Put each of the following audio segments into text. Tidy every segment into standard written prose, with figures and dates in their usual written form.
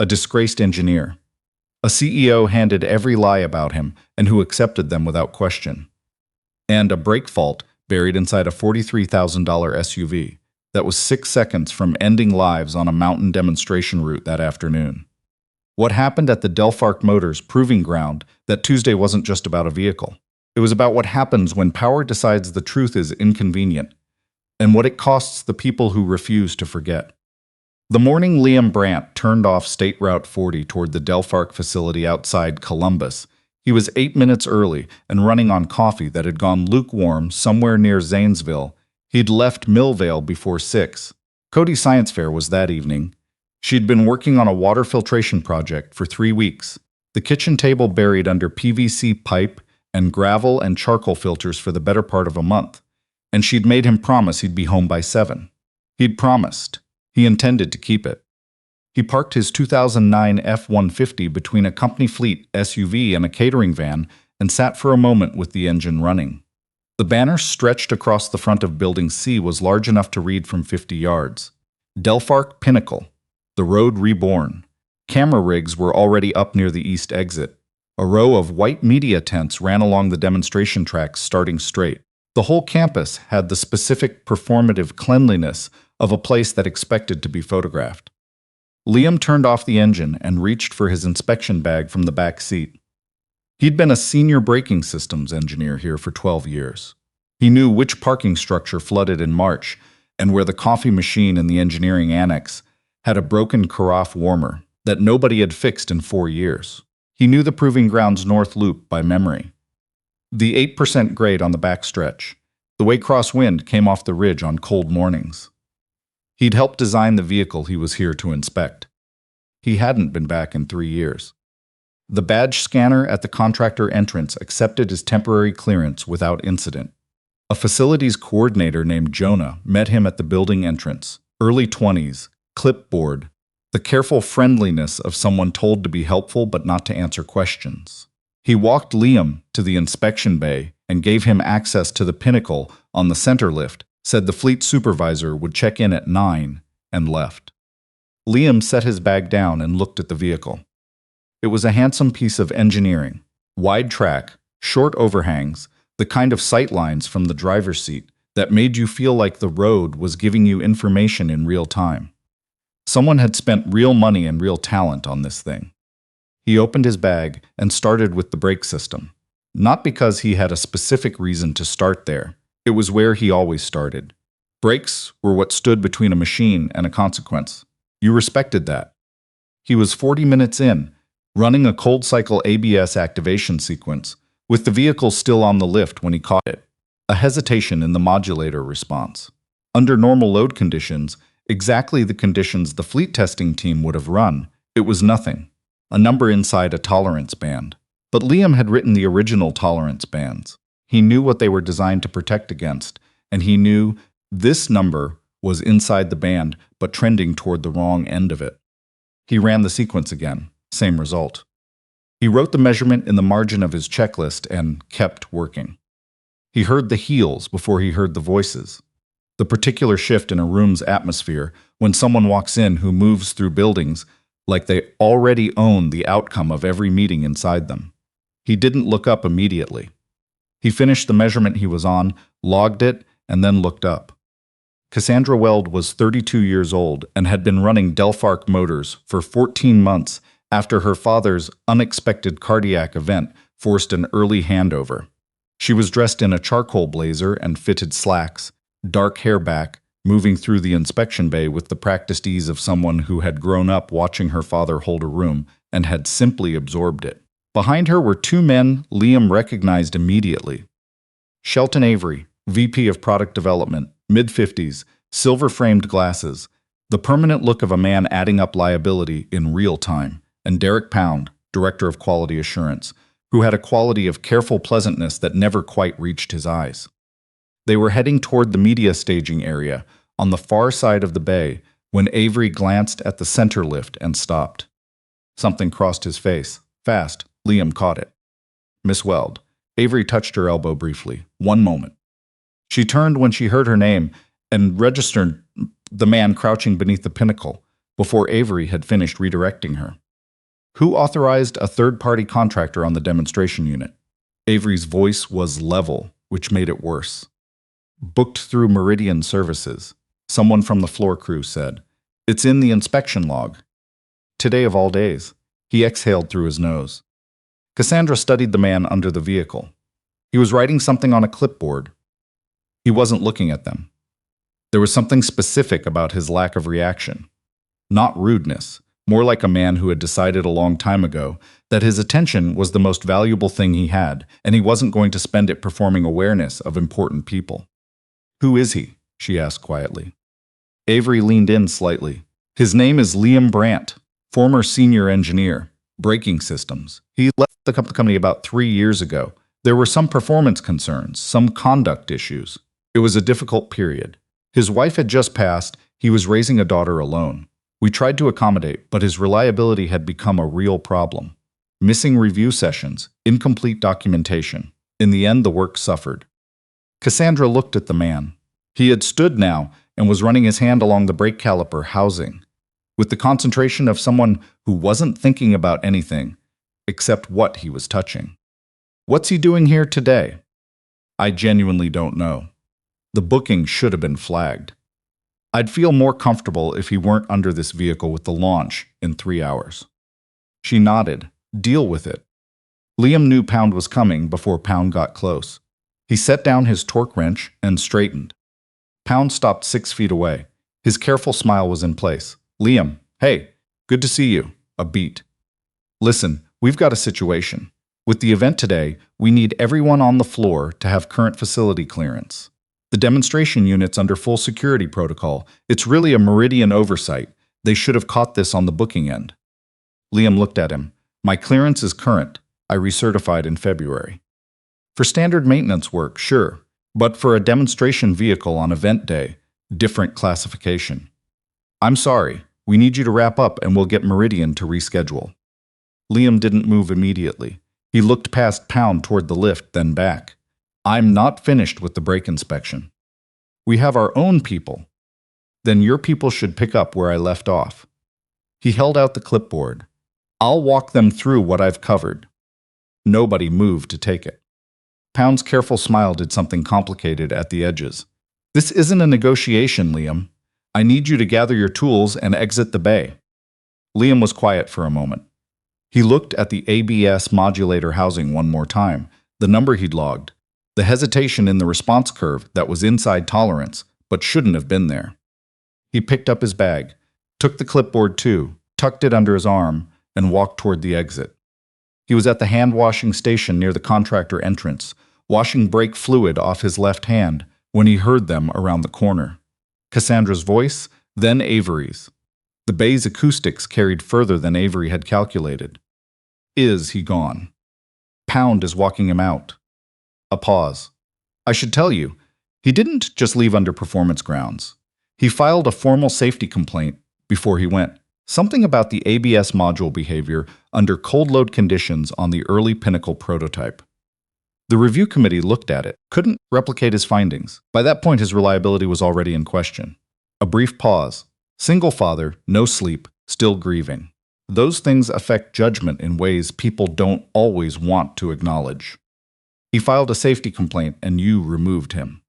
a disgraced engineer, a CEO handed every lie about him and who accepted them without question, and a brake fault buried inside a $43,000 SUV that was 6 seconds from ending lives on a mountain demonstration route that afternoon. What happened at the Delpharc Motors proving ground that Tuesday wasn't just about a vehicle. It was about what happens when power decides the truth is inconvenient, and what it costs the people who refuse to forget. The morning Liam Brandt turned off State Route 40 toward the Delpharc facility outside Columbus, he was 8 minutes early and running on coffee that had gone lukewarm somewhere near Zanesville. He'd left Millvale before 6. Cody's science fair was that evening. She'd been working on a water filtration project for 3 weeks, the kitchen table buried under PVC pipe and gravel and charcoal filters for the better part of a month, and she'd made him promise he'd be home by 7. He'd promised. He intended to keep it. He parked his 2009 F-150 between a company fleet SUV and a catering van and sat for a moment with the engine running. The banner stretched across the front of Building C was large enough to read from 50 yards. Delpharc Pinnacle, the road reborn. Camera rigs were already up near the east exit. A row of white media tents ran along the demonstration tracks starting straight. The whole campus had the specific performative cleanliness of a place that expected to be photographed. Liam turned off the engine and reached for his inspection bag from the back seat. He'd been a senior braking systems engineer here for 12 years. He knew which parking structure flooded in March and where the coffee machine in the engineering annex had a broken carafe warmer that nobody had fixed in 4 years. He knew the Proving Grounds North Loop by memory. The 8% grade on the back stretch, the way crosswind came off the ridge on cold mornings. He'd helped design the vehicle he was here to inspect. He hadn't been back in 3 years. The badge scanner at the contractor entrance accepted his temporary clearance without incident. A facilities coordinator named Jonah met him at the building entrance, early 20s, clipboard, the careful friendliness of someone told to be helpful but not to answer questions. He walked Liam to the inspection bay and gave him access to the Pinnacle on the center lift, said the fleet supervisor would check in at 9, and left. Liam set his bag down and looked at the vehicle. It was a handsome piece of engineering. Wide track, short overhangs, the kind of sight lines from the driver's seat that made you feel like the road was giving you information in real time. Someone had spent real money and real talent on this thing. He opened his bag and started with the brake system. Not because he had a specific reason to start there. It was where he always started. Brakes were what stood between a machine and a consequence. You respected that. He was 40 minutes in, running a cold cycle ABS activation sequence, with the vehicle still on the lift when he caught it. A hesitation in the modulator response. Under normal load conditions, exactly the conditions the fleet testing team would have run, it was nothing. A number inside a tolerance band. But Liam had written the original tolerance bands. He knew what they were designed to protect against, and he knew this number was inside the band but trending toward the wrong end of it. He ran the sequence again, same result. He wrote the measurement in the margin of his checklist and kept working. He heard the heels before he heard the voices. The particular shift in a room's atmosphere when someone walks in who moves through buildings like they already own the outcome of every meeting inside them. He didn't look up immediately. He finished the measurement he was on, logged it, and then looked up. Cassandra Weld was 32 years old and had been running Delpharc Motors for 14 months after her father's unexpected cardiac event forced an early handover. She was dressed in a charcoal blazer and fitted slacks, dark hair back, moving through the inspection bay with the practiced ease of someone who had grown up watching her father hold a room and had simply absorbed it. Behind her were 2 men Liam recognized immediately. Shelton Avery, VP of Product Development, mid-50s, silver-framed glasses, the permanent look of a man adding up liability in real time, and Derek Pound, Director of Quality Assurance, who had a quality of careful pleasantness that never quite reached his eyes. They were heading toward the media staging area on the far side of the bay when Avery glanced at the center lift and stopped. Something crossed his face. Fast, Liam caught it. Miss Weld. Avery touched her elbow briefly. 1 moment. She turned when she heard her name and registered the man crouching beneath the pinnacle, before Avery had finished redirecting her. Who authorized a third-party contractor on the demonstration unit? Avery's voice was level, which made it worse. Booked through Meridian Services, someone from the floor crew said. It's in the inspection log. Today of all days. He exhaled through his nose. Cassandra studied the man under the vehicle. He was writing something on a clipboard. He wasn't looking at them. There was something specific about his lack of reaction. Not rudeness, more like a man who had decided a long time ago that his attention was the most valuable thing he had, and he wasn't going to spend it performing awareness of important people. Who is he? She asked quietly. Avery leaned in slightly. His name is Liam Brandt, former senior engineer, braking systems. He left the company about 3 years ago. There were some performance concerns, some conduct issues. It was a difficult period. His wife had just passed. He was raising a daughter alone. We tried to accommodate, but his reliability had become a real problem. Missing review sessions, incomplete documentation. In the end, the work suffered. Cassandra looked at the man. He had stood now and was running his hand along the brake caliper housing, with the concentration of someone who wasn't thinking about anything except what he was touching. What's he doing here today? I genuinely don't know. The booking should have been flagged. I'd feel more comfortable if he weren't under this vehicle with the launch in 3 hours. She nodded. Deal with it. Liam knew Pound was coming before Pound got close. He set down his torque wrench and straightened. Pound stopped 6 feet away. His careful smile was in place. Liam, hey, good to see you. A beat. Listen, we've got a situation. With the event today, we need everyone on the floor to have current facility clearance. The demonstration unit's under full security protocol. It's really a Meridian oversight. They should have caught this on the booking end. Liam looked at him. My clearance is current. I recertified in February. For standard maintenance work, sure. But for a demonstration vehicle on event day, different classification. I'm sorry. We need you to wrap up and we'll get Meridian to reschedule. Liam didn't move immediately. He looked past Pound toward the lift, then back. I'm not finished with the brake inspection. We have our own people. Then your people should pick up where I left off. He held out the clipboard. I'll walk them through what I've covered. Nobody moved to take it. Pound's careful smile did something complicated at the edges. This isn't a negotiation, Liam. I need you to gather your tools and exit the bay. Liam was quiet for a moment. He looked at the ABS modulator housing one more time, the number he'd logged, the hesitation in the response curve that was inside tolerance but shouldn't have been there. He picked up his bag, took the clipboard too, tucked it under his arm, and walked toward the exit. He was at the hand-washing station near the contractor entrance, washing brake fluid off his left hand when he heard them around the corner. Cassandra's voice, then Avery's. The bay's acoustics carried further than Avery had calculated. Is he gone? Pound is walking him out. A pause. I should tell you, he didn't just leave under performance grounds. He filed a formal safety complaint before he went. Something about the ABS module behavior under cold load conditions on the early Pinnacle prototype. The review committee looked at it, couldn't replicate his findings. By that point, his reliability was already in question. A brief pause. Single father, no sleep, still grieving. Those things affect judgment in ways people don't always want to acknowledge. He filed a safety complaint and you removed him.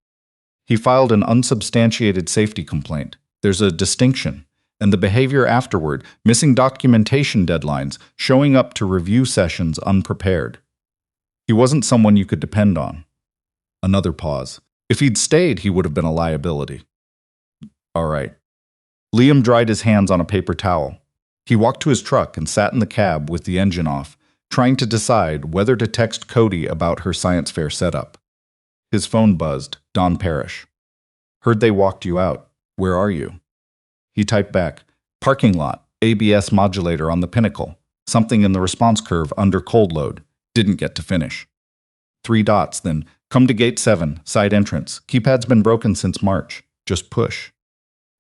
He filed an unsubstantiated safety complaint. There's a distinction. And the behavior afterward, missing documentation deadlines, showing up to review sessions unprepared. He wasn't someone you could depend on. Another pause. If he'd stayed, he would have been a liability. All right. Liam dried his hands on a paper towel. He walked to his truck and sat in the cab with the engine off, trying to decide whether to text Cody about her science fair setup. His phone buzzed. Don Parrish. Heard they walked you out. Where are you? He typed back, parking lot, ABS modulator on the Pinnacle, something in the response curve under cold load. Didn't get to finish. 3 dots, then, come to gate 7, side entrance. Keypad's been broken since March. Just push.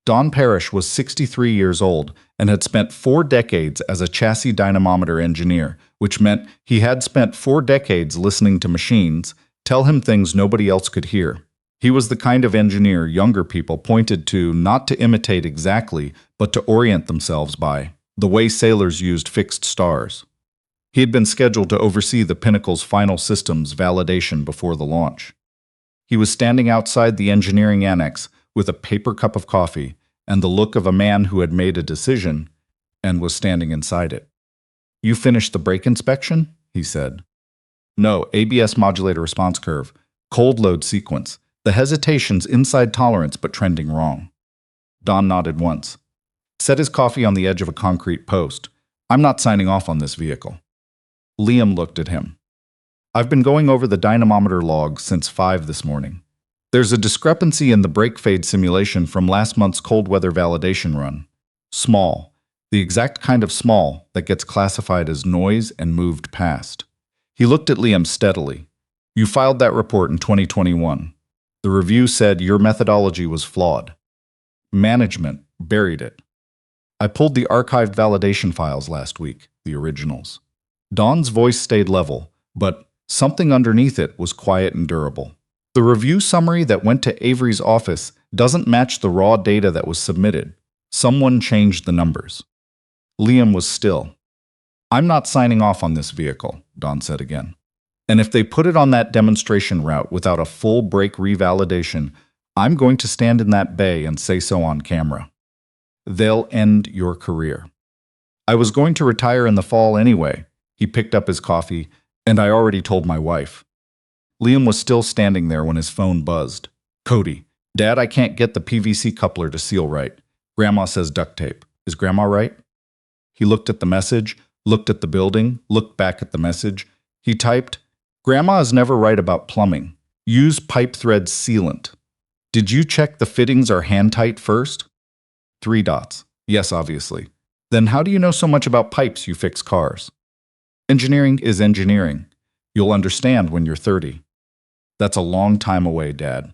Don Parrish was 63 years old and had spent 4 decades as a chassis dynamometer engineer, which meant he had spent 4 decades listening to machines tell him things nobody else could hear. He was the kind of engineer younger people pointed to not to imitate exactly, but to orient themselves by, the way sailors used fixed stars. He had been scheduled to oversee the Pinnacle's final systems validation before the launch. He was standing outside the engineering annex with a paper cup of coffee and the look of a man who had made a decision and was standing inside it. "You finished the brake inspection?" he said. "No, ABS modulator response curve, cold load sequence. The hesitation's inside tolerance but trending wrong." Don nodded once. Set his coffee on the edge of a concrete post. "I'm not signing off on this vehicle." Liam looked at him. "I've been going over the dynamometer logs since 5 this morning. There's a discrepancy in the brake fade simulation from last month's cold weather validation run. Small. The exact kind of small that gets classified as noise and moved past." He looked at Liam steadily. "You filed that report in 2021. The review said your methodology was flawed. Management buried it. I pulled the archived validation files last week, the originals." Don's voice stayed level, but something underneath it was quiet and durable. "The review summary that went to Avery's office doesn't match the raw data that was submitted. Someone changed the numbers." Liam was still. "I'm not signing off on this vehicle," Don said again. "And if they put it on that demonstration route without a full brake revalidation, I'm going to stand in that bay and say so on camera. They'll end your career. I was going to retire in the fall anyway." He picked up his coffee, "and I already told my wife." Liam was still standing there when his phone buzzed. "Cody, Dad, I can't get the PVC coupler to seal right. Grandma says duct tape. Is Grandma right?" He looked at the message, looked at the building, looked back at the message. He typed, "Grandma is never right about plumbing. Use pipe thread sealant. Did you check the fittings are hand-tight first?" 3 dots. "Yes, obviously. Then how do you know so much about pipes you fix cars?" "Engineering is engineering. You'll understand when you're 30. That's a long time away, Dad."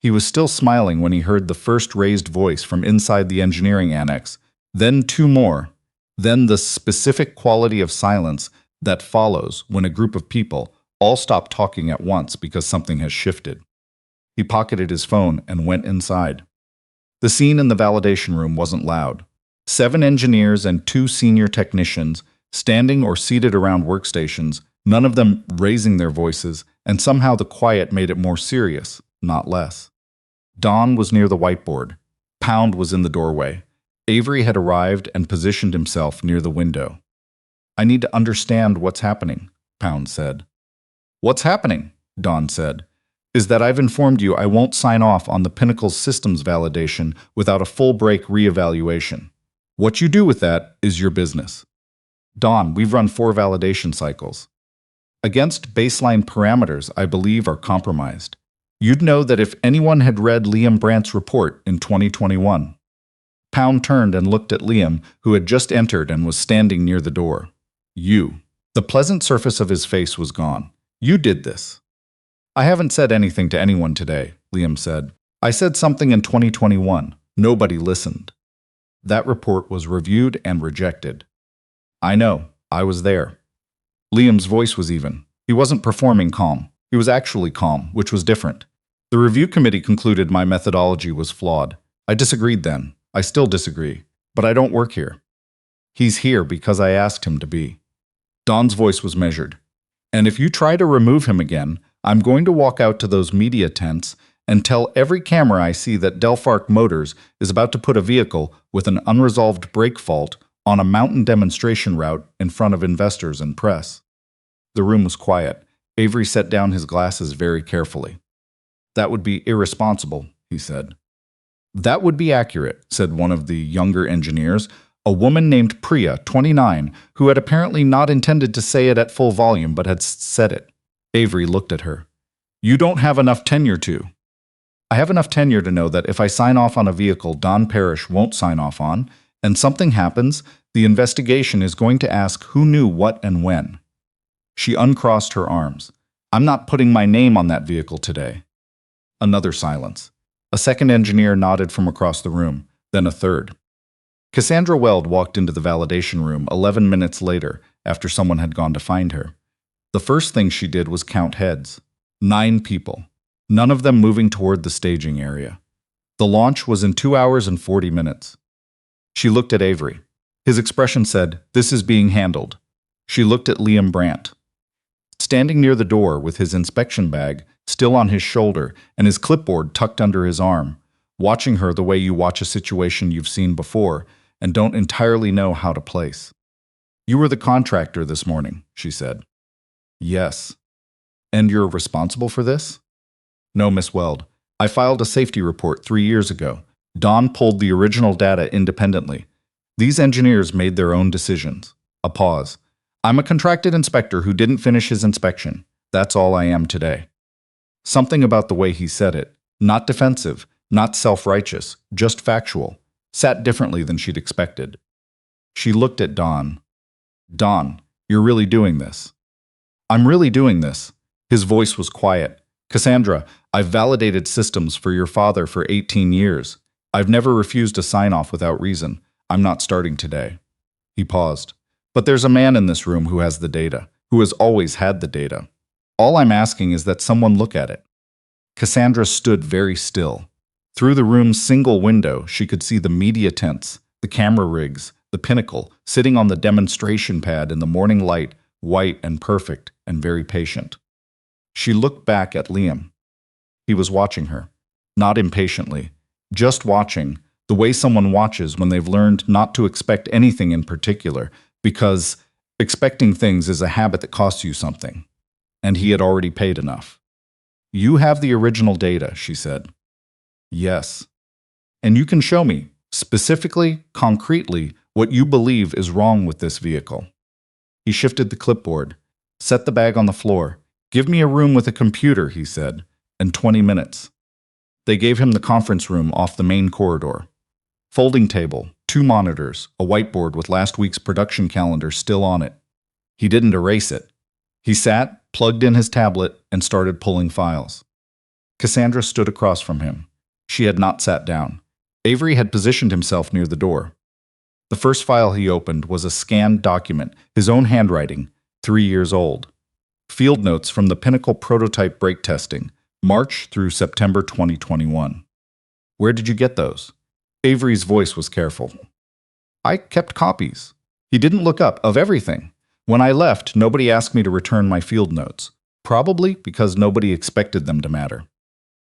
He was still smiling when he heard the first raised voice from inside the engineering annex, then 2 more, then the specific quality of silence that follows when a group of people all stop talking at once because something has shifted. He pocketed his phone and went inside. The scene in the validation room wasn't loud. 7 engineers and 2 senior technicians, standing or seated around workstations, none of them raising their voices, and somehow the quiet made it more serious, not less. Don was near the whiteboard. Pound was in the doorway. Avery had arrived and positioned himself near the window. "I need to understand what's happening," Pound said. "What's happening?" Don said. "Is that I've informed you I won't sign off on the Pinnacle's systems validation without a full brake reevaluation. What you do with that is your business." "Don, we've run 4 validation cycles. Against baseline parameters I believe are compromised. You'd know that if anyone had read Liam Brandt's report in 2021. Pound turned and looked at Liam, who had just entered and was standing near the door. "You." The pleasant surface of his face was gone. "You did this." "I haven't said anything to anyone today," Liam said. "I said something in 2021. Nobody listened. That report was reviewed and rejected." "I know. I was there." Liam's voice was even. He wasn't performing calm. He was actually calm, which was different. "The review committee concluded my methodology was flawed. I disagreed then. I still disagree. But I don't work here. He's here because I asked him to be." Don's voice was measured. "And if you try to remove him again, I'm going to walk out to those media tents and tell every camera I see that Delpharc Motors is about to put a vehicle with an unresolved brake fault on a mountain demonstration route in front of investors and press." The room was quiet. Avery set down his glasses very carefully. "That would be irresponsible," he said. "That would be accurate," said one of the younger engineers, a woman named Priya, 29, who had apparently not intended to say it at full volume but had said it. Avery looked at her. "You don't have enough tenure to." "I have enough tenure to know that if I sign off on a vehicle Don Parrish won't sign off on, and something happens, the investigation is going to ask who knew what and when." She uncrossed her arms. "I'm not putting my name on that vehicle today." Another silence. A second engineer nodded from across the room, then a third. Cassandra Weld walked into the validation room 11 minutes later after someone had gone to find her. The first thing she did was count heads. 9 people. none of them moving toward the staging area. The launch was in 2 hours and 40 minutes. She looked at Avery. His expression said, "This is being handled." She looked at Liam Brandt. Standing near the door with his inspection bag still on his shoulder and his clipboard tucked under his arm, watching her the way you watch a situation you've seen before and don't entirely know how to place. "You were the contractor this morning," she said. "Yes." "And you're responsible for this?" "No, Miss Weld. I filed a safety report 3 years ago. Don pulled the original data independently. These engineers made their own decisions." A pause. "I'm a contracted inspector who didn't finish his inspection. That's all I am today." Something about the way he said it, not defensive, not self-righteous, just factual, sat differently than she'd expected. She looked at Don. "Don, you're really doing this?" "I'm really doing this." His voice was quiet. "Cassandra, I've validated systems for your father for 18 years. I've never refused a sign-off without reason. I'm not starting today." He paused. "But there's a man in this room who has the data, who has always had the data. All I'm asking is that someone look at it." Cassandra stood very still. Through the room's single window, she could see the media tents, the camera rigs, the Pinnacle, sitting on the demonstration pad in the morning light, white and perfect and very patient. She looked back at Liam. He was watching her, not impatiently, just watching, the way someone watches when they've learned not to expect anything in particular, because expecting things is a habit that costs you something. And he had already paid enough. "You have the original data," she said. "Yes." "And you can show me, specifically, concretely, what you believe is wrong with this vehicle." He shifted the clipboard, set the bag on the floor. "Give me a room with a computer," he said, "and 20 minutes. They gave him the conference room off the main corridor. Folding table, 2 monitors, a whiteboard with last week's production calendar still on it. He didn't erase it. He sat, plugged in his tablet, and started pulling files. Cassandra stood across from him. She had not sat down. Avery had positioned himself near the door. The first file he opened was a scanned document, his own handwriting, 3 years old. Field notes from the Pinnacle prototype brake testing, March through September 2021. "Where did you get those?" Avery's voice was careful. "I kept copies." He didn't look up, "of everything. When I left, nobody asked me to return my field notes, probably because nobody expected them to matter."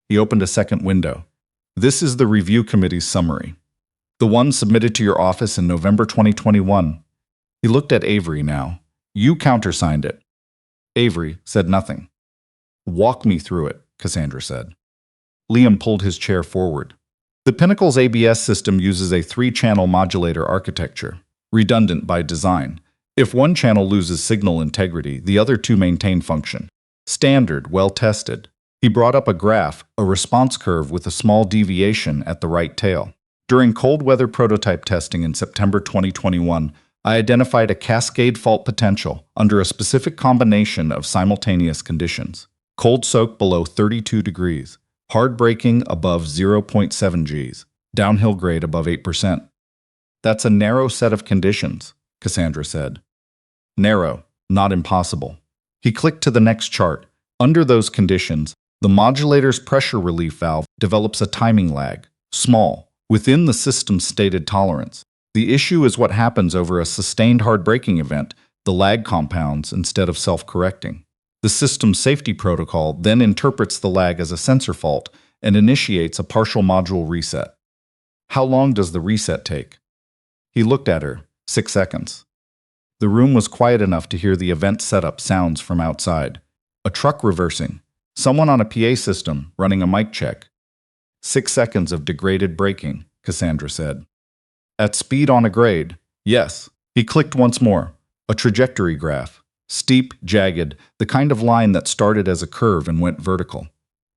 He opened a second window. "This is the review committee's summary. The one submitted to your office in November 2021. He looked at Avery now. "You countersigned it." Avery said nothing. "Walk me through it," Cassandra said. Liam pulled his chair forward. "The Pinnacle's ABS system uses a 3-channel modulator architecture, redundant by design. If one channel loses signal integrity, the other 2 maintain function. Standard, well-tested." He brought up a graph, a response curve with a small deviation at the right tail. "During cold weather prototype testing in September 2021, I identified a cascade fault potential under a specific combination of simultaneous conditions. Cold soak below 32 degrees, hard braking above 0.7 Gs, downhill grade above 8%. That's a narrow set of conditions," Cassandra said. "Narrow, not impossible." He clicked to the next chart. Under those conditions, the modulator's pressure relief valve develops a timing lag, small, within the system's stated tolerance. The issue is what happens over a sustained hard braking event. The lag compounds instead of self-correcting. The system's safety protocol then interprets the lag as a sensor fault and initiates a partial module reset. "How long does the reset take?" He looked at her. 6 seconds. The room was quiet enough to hear the event setup sounds from outside. A truck reversing. Someone on a PA system running a mic check. 6 seconds of degraded braking, Cassandra said. "At speed on a grade, yes." He clicked once more. A trajectory graph. Steep, jagged, the kind of line that started as a curve and went vertical.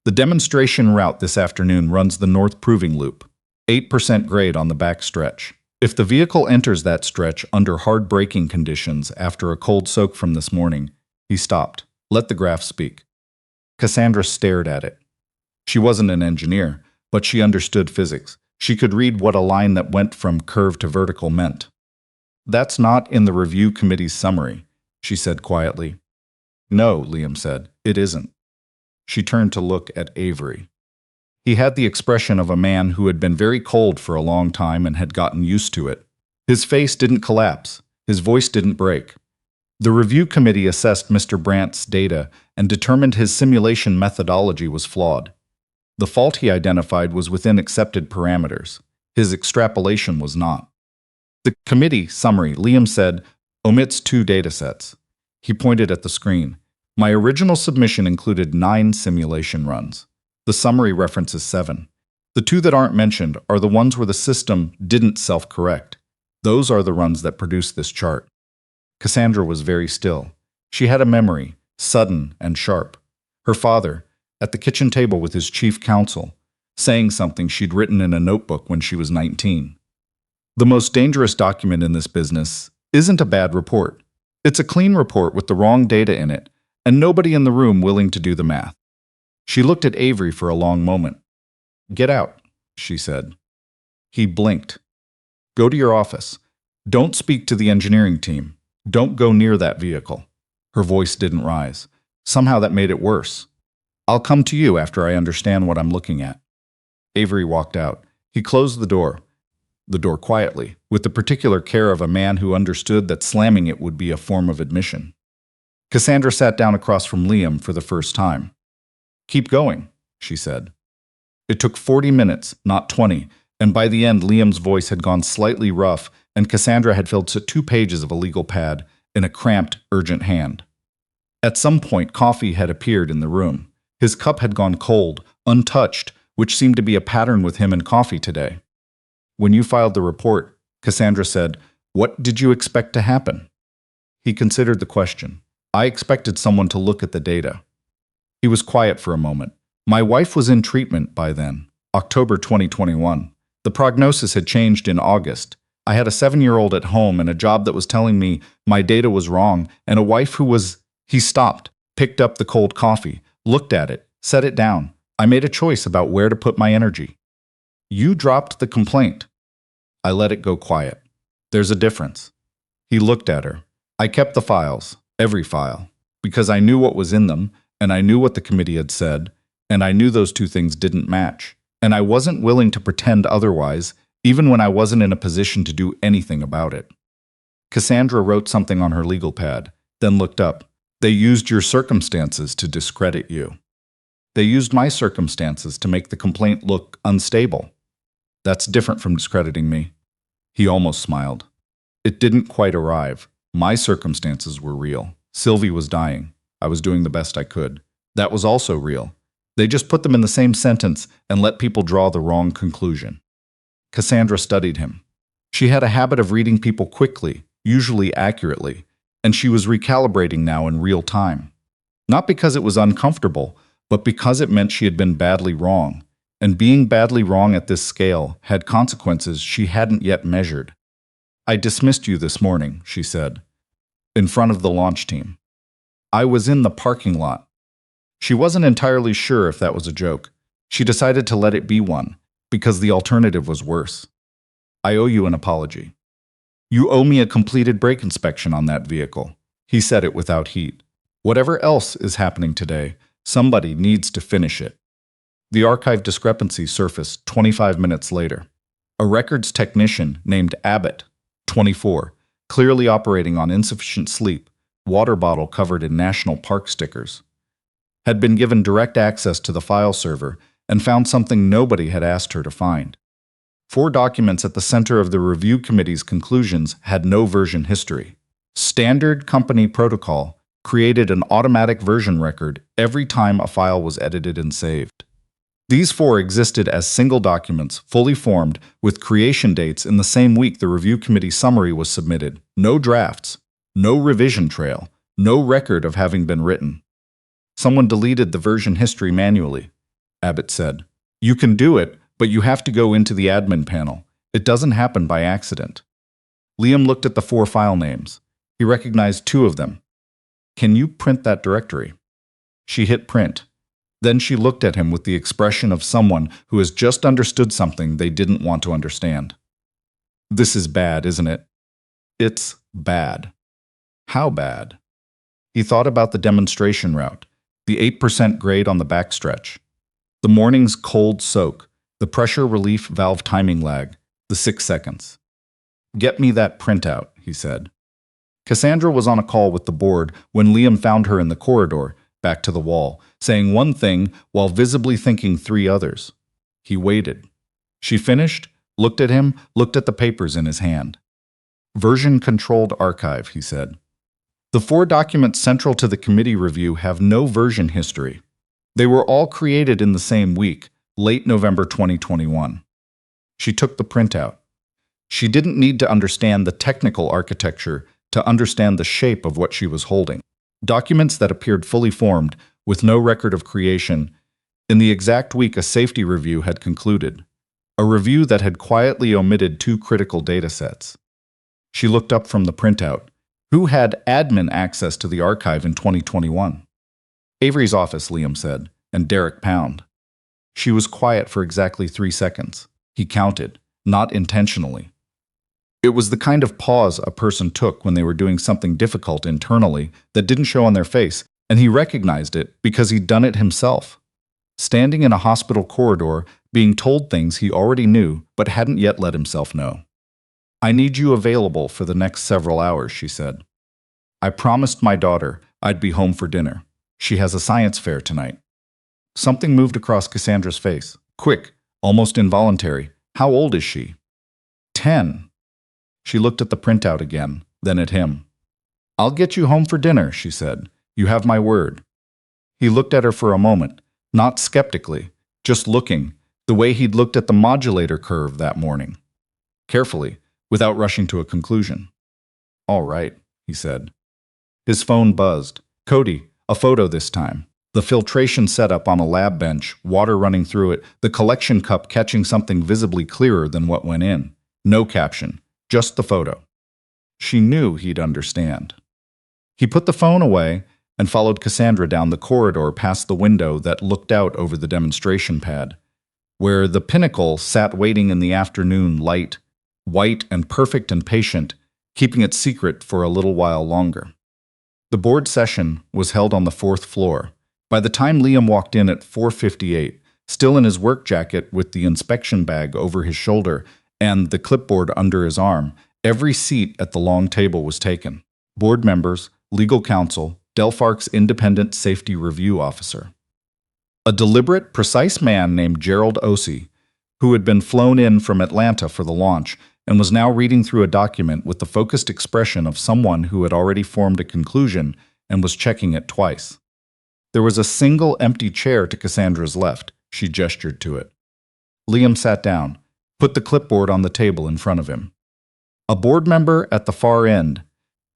"The demonstration route this afternoon runs the North Proving Loop. 8% grade on the back stretch. If the vehicle enters that stretch under hard braking conditions after a cold soak from this morning," he stopped. "Let the graph speak." Cassandra stared at it. She wasn't an engineer, but she understood physics. She could read what a line that went from curve to vertical meant. "That's not in the review committee's summary," she said quietly. "No," Liam said, "it isn't." She turned to look at Avery. He had the expression of a man who had been very cold for a long time and had gotten used to it. His face didn't collapse. His voice didn't break. The review committee assessed Mr. Brandt's data and determined his simulation methodology was flawed. The fault he identified was within accepted parameters. His extrapolation was not. The committee summary, Liam said, omits 2 datasets. He pointed at the screen. My original submission included 9 simulation runs. The summary references 7. The 2 that aren't mentioned are the ones where the system didn't self-correct. Those are the runs that produce this chart. Cassandra was very still. She had a memory, sudden and sharp. Her father, at the kitchen table with his chief counsel, saying something she'd written in a notebook when she was 19. The most dangerous document in this business isn't a bad report. It's a clean report with the wrong data in it, and nobody in the room willing to do the math. She looked at Avery for a long moment. Get out, she said. He blinked. Go to your office. Don't speak to the engineering team. Don't go near that vehicle. Her voice didn't rise. Somehow that made it worse. I'll come to you after I understand what I'm looking at. Avery walked out. He closed the door quietly, with the particular care of a man who understood that slamming it would be a form of admission. Cassandra sat down across from Liam for the first time. Keep going, she said. It took 40 minutes, not 20, and by the end Liam's voice had gone slightly rough and Cassandra had filled 2 pages of a legal pad in a cramped, urgent hand. At some point, coffee had appeared in the room. His cup had gone cold, untouched, which seemed to be a pattern with him and coffee today. When you filed the report, Cassandra said, what did you expect to happen? He considered the question. I expected someone to look at the data. He was quiet for a moment. My wife was in treatment by then, October 2021. The prognosis had changed in August. I had a 7-year-old at home and a job that was telling me my data was wrong, and a wife who was... He stopped, picked up the cold coffee, looked at it, set it down. I made a choice about where to put my energy. You dropped the complaint. I let it go quiet. There's a difference. He looked at her. I kept the files, every file, because I knew what was in them, and I knew what the committee had said, and I knew those 2 things didn't match, and I wasn't willing to pretend otherwise, even when I wasn't in a position to do anything about it. Cassandra wrote something on her legal pad, then looked up. They used your circumstances to discredit you. They used my circumstances to make the complaint look unstable. That's different from discrediting me. He almost smiled. It didn't quite arrive. My circumstances were real. Sylvie was dying. I was doing the best I could. That was also real. They just put them in the same sentence and let people draw the wrong conclusion. Cassandra studied him. She had a habit of reading people quickly, usually accurately, and she was recalibrating now in real time. Not because it was uncomfortable, but because it meant she had been badly wrong, and being badly wrong at this scale had consequences she hadn't yet measured. I dismissed you this morning, she said, in front of the launch team. I was in the parking lot. She wasn't entirely sure if that was a joke. She decided to let it be one, because the alternative was worse. I owe you an apology. You owe me a completed brake inspection on that vehicle. He said it without heat. Whatever else is happening today, somebody needs to finish it. The archive discrepancy surfaced 25 minutes later. A records technician named Abbott, 24, clearly operating on insufficient sleep, water bottle covered in national park stickers, had been given direct access to the file server and found something nobody had asked her to find. 4 documents at the center of the review committee's conclusions had no version history. Standard company protocol created an automatic version record every time a file was edited and saved. These 4 existed as single documents, fully formed, with creation dates in the same week the review committee summary was submitted. No drafts, no revision trail, no record of having been written. Someone deleted the version history manually, Abbott said. You can do it, but you have to go into the admin panel. It doesn't happen by accident. Liam looked at the 4 file names. He recognized 2 of them. Can you print that directory? She hit print. Then she looked at him with the expression of someone who has just understood something they didn't want to understand. This is bad, isn't it? It's bad. How bad? He thought about the demonstration route. the 8% grade on the backstretch, the morning's cold soak, the pressure relief valve timing lag, the 6 seconds. "Get me that printout," he said. Cassandra was on a call with the board when Liam found her in the corridor, back to the wall, saying one thing while visibly thinking 3 others. He waited. She finished, looked at him, looked at the papers in his hand. "Version-controlled archive," he said. "The 4 documents central to the committee review have no version history. They were all created in the same week, late November 2021. She took the printout. She didn't need to understand the technical architecture to understand the shape of what she was holding. Documents that appeared fully formed, with no record of creation, in the exact week a safety review had concluded. A review that had quietly omitted 2 critical datasets. She looked up from the printout. Who had admin access to the archive in 2021? "Avery's office," Liam said, "and Derek Pound." She was quiet for exactly 3 seconds. He counted, not intentionally. It was the kind of pause a person took when they were doing something difficult internally that didn't show on their face, and he recognized it because he'd done it himself. Standing in a hospital corridor, being told things he already knew but hadn't yet let himself know. "I need you available for the next several hours," she said. "I promised my daughter I'd be home for dinner. She has a science fair tonight." Something moved across Cassandra's face. Quick, almost involuntary. "How old is she?" 10. She looked at the printout again, then at him. "I'll get you home for dinner," she said. "You have my word." He looked at her for a moment, not skeptically, just looking, the way he'd looked at the modulator curve that morning. Carefully, without rushing to a conclusion. "All right," he said. His phone buzzed. "Cody, a photo this time." The filtration setup on a lab bench, water running through it, the collection cup catching something visibly clearer than what went in. No caption, just the photo. She knew he'd understand. He put the phone away and followed Cassandra down the corridor past the window that looked out over the demonstration pad, where the Pinnacle sat waiting in the afternoon light, white and perfect and patient, keeping it secret for a little while longer. The board session was held on the 4th floor. By the time Liam walked in at 4:58, still in his work jacket with the inspection bag over his shoulder and the clipboard under his arm, every seat at the long table was taken. Board members, legal counsel, Delpharc's independent safety review officer. A deliberate, precise man named Gerald Ossie, who had been flown in from Atlanta for the launch and was now reading through a document with the focused expression of someone who had already formed a conclusion and was checking it twice. There was a single empty chair to Cassandra's left. She gestured to it. Liam sat down, put the clipboard on the table in front of him. A board member at the far end,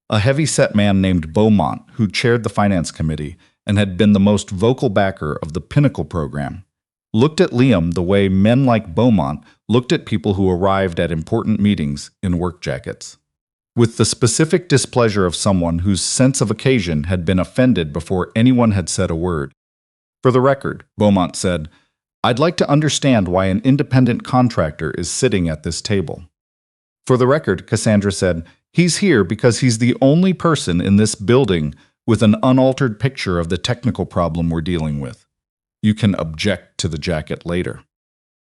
a heavy-set man named Beaumont, who chaired the finance committee and had been the most vocal backer of the Pinnacle program, looked at Liam the way men like Beaumont looked at people who arrived at important meetings in work jackets, with the specific displeasure of someone whose sense of occasion had been offended before anyone had said a word. "For the record," Beaumont said, "I'd like to understand why an independent contractor is sitting at this table." "For the record," Cassandra said, "he's here because he's the only person in this building with an unaltered picture of the technical problem we're dealing with. You can object to the jacket later."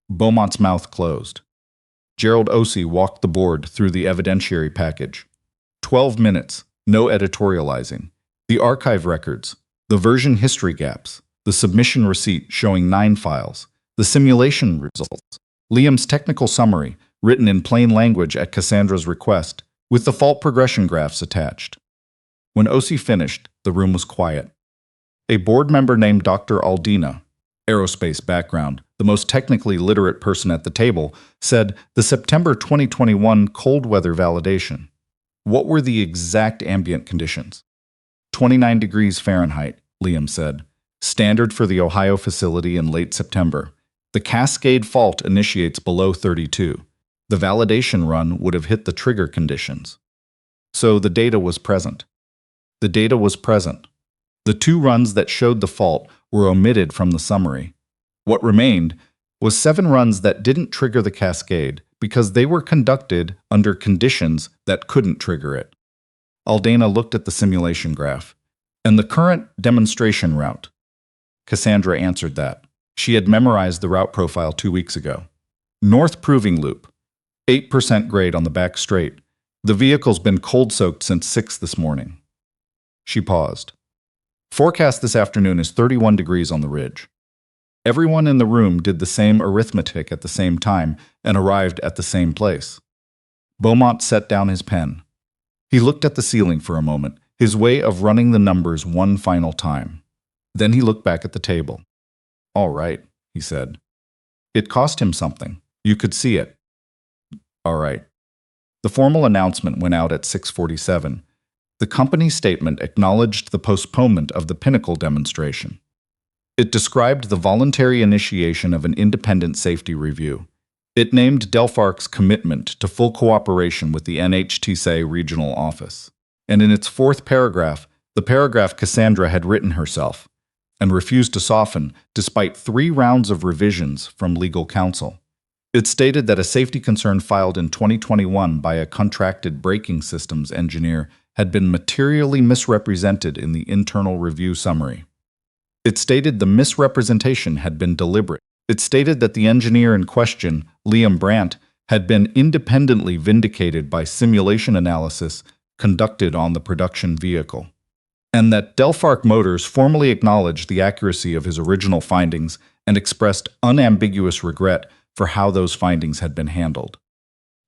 Beaumont's mouth closed. Gerald Ossie walked the board through the evidentiary package. 12 minutes, no editorializing. The archive records, the version history gaps, the submission receipt showing 9 files, the simulation results, Liam's technical summary, written in plain language at Cassandra's request, with the fault progression graphs attached. When Ossie finished, the room was quiet. A board member named Dr. Aldina, aerospace background, the most technically literate person at the table, said the September 2021 cold weather validation. What were the exact ambient conditions? 29 degrees Fahrenheit, Liam said. Standard for the Ohio facility in late September. The cascade fault initiates below 32. The validation run would have hit the trigger conditions. So the data was present. The data was present. The 2 runs that showed the fault were omitted from the summary. What remained was 7 runs that didn't trigger the cascade because they were conducted under conditions that couldn't trigger it. Aldana looked at the simulation graph and the current demonstration route, Cassandra answered that. She had memorized the route profile 2 weeks ago. North Proving Loop. 8% grade on the back straight. The vehicle's been cold-soaked since 6 this morning. She paused. Forecast this afternoon is 31 degrees on the ridge. Everyone in the room did the same arithmetic at the same time and arrived at the same place. Beaumont set down his pen. He looked at the ceiling for a moment, his way of running the numbers one final time. Then he looked back at the table. "All right," he said. It cost him something. You could see it. All right. The formal announcement went out at 6:47. The company's statement acknowledged the postponement of the Pinnacle demonstration. It described the voluntary initiation of an independent safety review. It named Delpharc's commitment to full cooperation with the NHTSA regional office. And in its fourth paragraph, the paragraph Cassandra had written herself, and refused to soften despite 3 rounds of revisions from legal counsel. It stated that a safety concern filed in 2021 by a contracted braking systems engineer had been materially misrepresented in the internal review summary. It stated the misrepresentation had been deliberate. It stated that the engineer in question, Liam Brandt, had been independently vindicated by simulation analysis conducted on the production vehicle, and that Delpharc Motors formally acknowledged the accuracy of his original findings and expressed unambiguous regret for how those findings had been handled.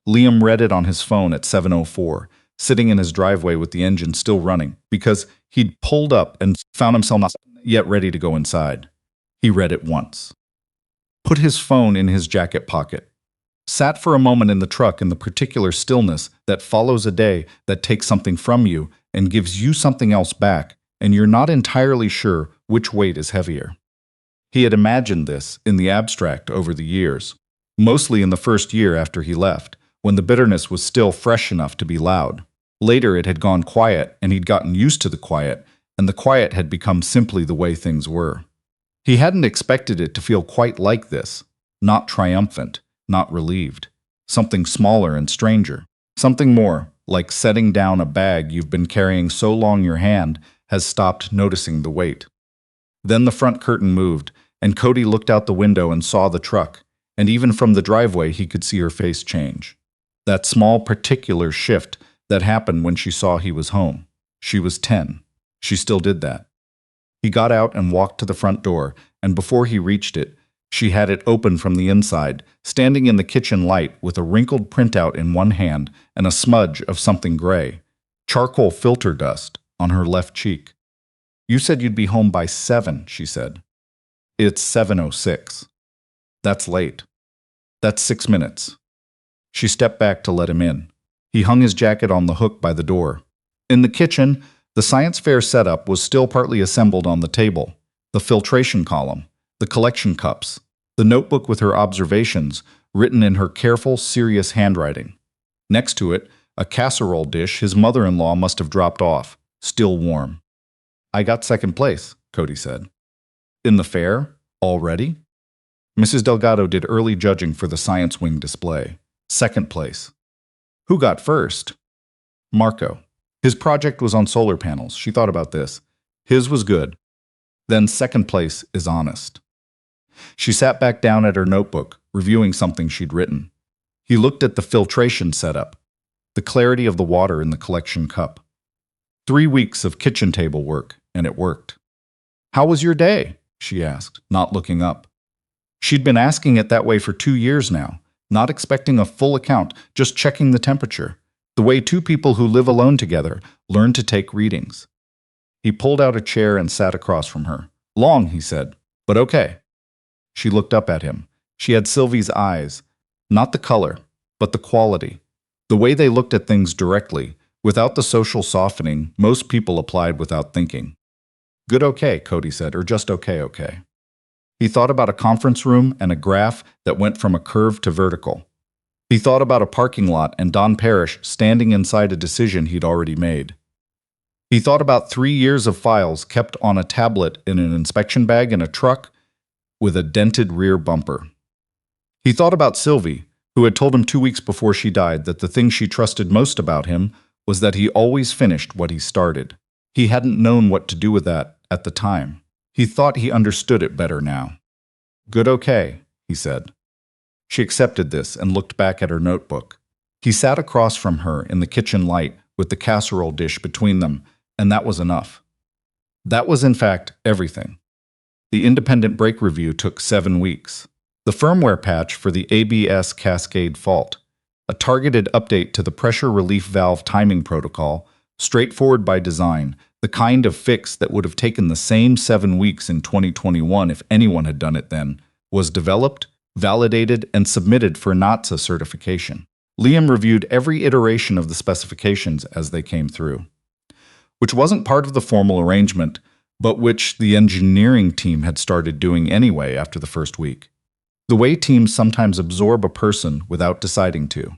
Liam read it on his phone at 7:04, sitting in his driveway with the engine still running, because he'd pulled up and found himself not yet ready to go inside. He read it once. Put his phone in his jacket pocket. Sat for a moment in the truck in the particular stillness that follows a day that takes something from you and gives you something else back, and you're not entirely sure which weight is heavier. He had imagined this in the abstract over the years, mostly in the first year after he left, when the bitterness was still fresh enough to be loud. Later it had gone quiet, and he'd gotten used to the quiet, and the quiet had become simply the way things were. He hadn't expected it to feel quite like this, not triumphant, not relieved. Something smaller and stranger. Something more, like setting down a bag you've been carrying so long your hand has stopped noticing the weight. Then the front curtain moved, and Cody looked out the window and saw the truck, and even from the driveway he could see her face change. That small particular shift that happened when she saw he was home. She was 10. She still did that. He got out and walked to the front door, and before he reached it, she had it open from the inside, standing in the kitchen light with a wrinkled printout in one hand and a smudge of something gray, charcoal filter dust, on her left cheek. "You said you'd be home by 7, she said. "It's 7:06. "That's late. That's 6 minutes. She stepped back to let him in. He hung his jacket on the hook by the door. In the kitchen, the science fair setup was still partly assembled on the table. The filtration column, the collection cups, the notebook with her observations, written in her careful, serious handwriting. Next to it, a casserole dish his mother-in-law must have dropped off, still warm. "I got second place," Cody said. "In the fair? Already?" Mrs. Delgado did early judging for the science wing display. Second place. "Who got first?" "Marco. His project was on solar panels. She thought about this. His was good. Then second place is honest." She sat back down at her notebook, reviewing something she'd written. He looked at the filtration setup, the clarity of the water in the collection cup. 3 weeks of kitchen table work, and it worked. "How was your day?" she asked, not looking up. She'd been asking it that way for 2 years now, not expecting a full account, just checking the temperature, the way 2 people who live alone together learn to take readings. He pulled out a chair and sat across from her. "Long," he said, "but okay." She looked up at him. She had Sylvie's eyes, not the color, but the quality, the way they looked at things directly, without the social softening most people applied without thinking. "Good okay," Cody said, "or just okay. He thought about a conference room and a graph that went from a curve to vertical. He thought about a parking lot and Don Parrish standing inside a decision he'd already made. He thought about 3 years of files kept on a tablet in an inspection bag in a truck with a dented rear bumper. He thought about Sylvie, who had told him 2 weeks before she died that the thing she trusted most about him was that he always finished what he started. He hadn't known what to do with that at the time. He thought he understood it better now. Good, okay, he said. She accepted this and looked back at her notebook. He sat across from her in the kitchen light with the casserole dish between them, and that was enough. That was, in fact, everything. The independent brake review took 7 weeks. The firmware patch for the ABS cascade fault, a targeted update to the pressure relief valve timing protocol, straightforward by design, the kind of fix that would have taken the same 7 weeks in 2021 if anyone had done it then, was developed, validated, and submitted for NHTSA certification. Liam reviewed every iteration of the specifications as they came through, which wasn't part of the formal arrangement, but which the engineering team had started doing anyway after the first week. The way teams sometimes absorb a person without deciding to.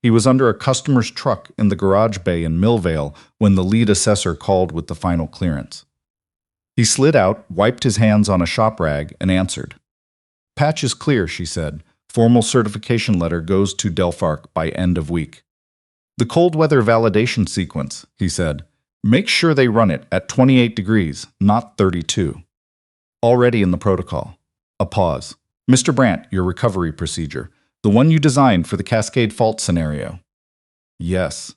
He was under a customer's truck in the garage bay in Millvale when the lead assessor called with the final clearance. He slid out, wiped his hands on a shop rag, and answered. Patch is clear, she said. Formal certification letter goes to Delpharc by end of week. The cold weather validation sequence, he said. Make sure they run it at 28 degrees, not 32. Already in the protocol. A pause. Mr. Brandt, your recovery procedure. The one you designed for the cascade fault scenario. Yes.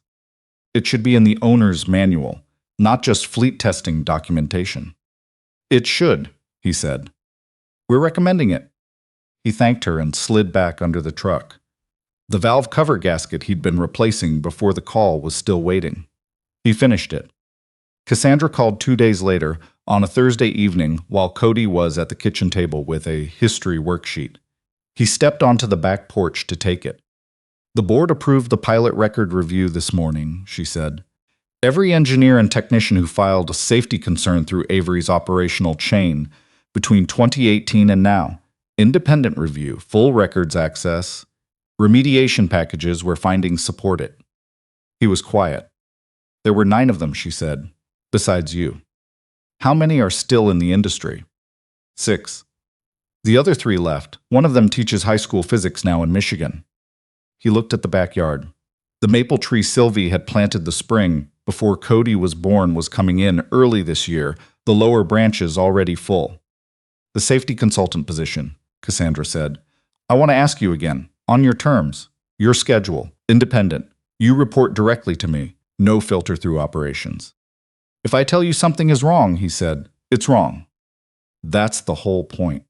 It should be in the owner's manual, not just fleet testing documentation. It should, he said. We're recommending it. He thanked her and slid back under the truck. The valve cover gasket he'd been replacing before the call was still waiting. He finished it. Cassandra called 2 days later, on a Thursday evening, while Cody was at the kitchen table with a history worksheet. He stepped onto the back porch to take it. The board approved the pilot record review this morning, she said. Every engineer and technician who filed a safety concern through Avery's operational chain between 2018 and now, independent review, full records access, remediation packages where findings support it. He was quiet. There were 9 of them, she said, besides you. How many are still in the industry? 6. The other 3 left. One of them teaches high school physics now in Michigan. He looked at the backyard. The maple tree Sylvie had planted the spring before Cody was born was coming in early this year, the lower branches already full. The safety consultant position, Cassandra said. I want to ask you again, on your terms, your schedule, independent. You report directly to me, no filter through operations. If I tell you something is wrong, he said, it's wrong. That's the whole point.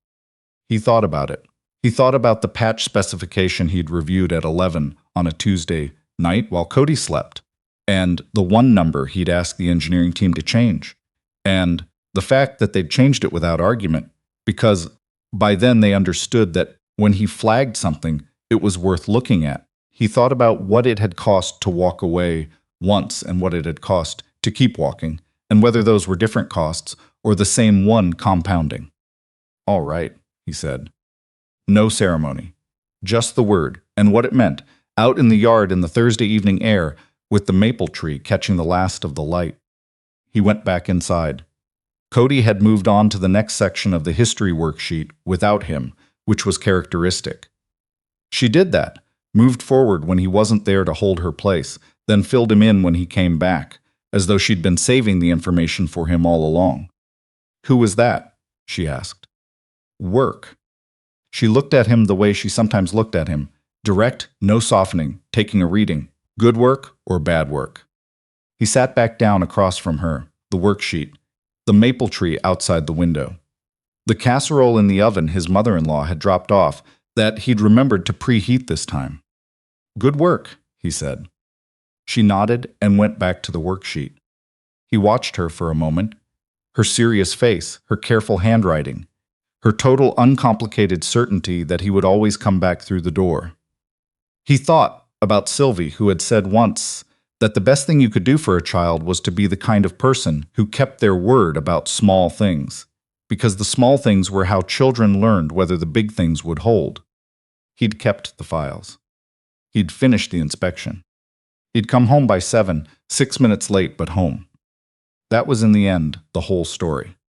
He thought about it. He thought about the patch specification he'd reviewed at 11 on a Tuesday night while Cody slept, and the one number he'd asked the engineering team to change, and the fact that they'd changed it without argument, because by then they understood that when he flagged something, it was worth looking at. He thought about what it had cost to walk away once and what it had cost to keep walking, and whether those were different costs or the same one compounding. All right, he said. No ceremony. Just the word, and what it meant, out in the yard in the Thursday evening air, with the maple tree catching the last of the light. He went back inside. Cody had moved on to the next section of the history worksheet without him, which was characteristic. She did that, moved forward when he wasn't there to hold her place, then filled him in when he came back, as though she'd been saving the information for him all along. Who was that? She asked. Work. She looked at him the way she sometimes looked at him, direct, no softening, taking a reading, good work or bad work. He sat back down across from her, the worksheet, the maple tree outside the window. The casserole in the oven his mother-in-law had dropped off that he'd remembered to preheat this time. Good work, he said. She nodded and went back to the worksheet. He watched her for a moment, her serious face, her careful handwriting, her total uncomplicated certainty that he would always come back through the door. He thought about Sylvie, who had said once that the best thing you could do for a child was to be the kind of person who kept their word about small things, because the small things were how children learned whether the big things would hold. He'd kept the files. He'd finished the inspection. He'd come home by 7, 6 minutes late, but home. That was in the end the whole story.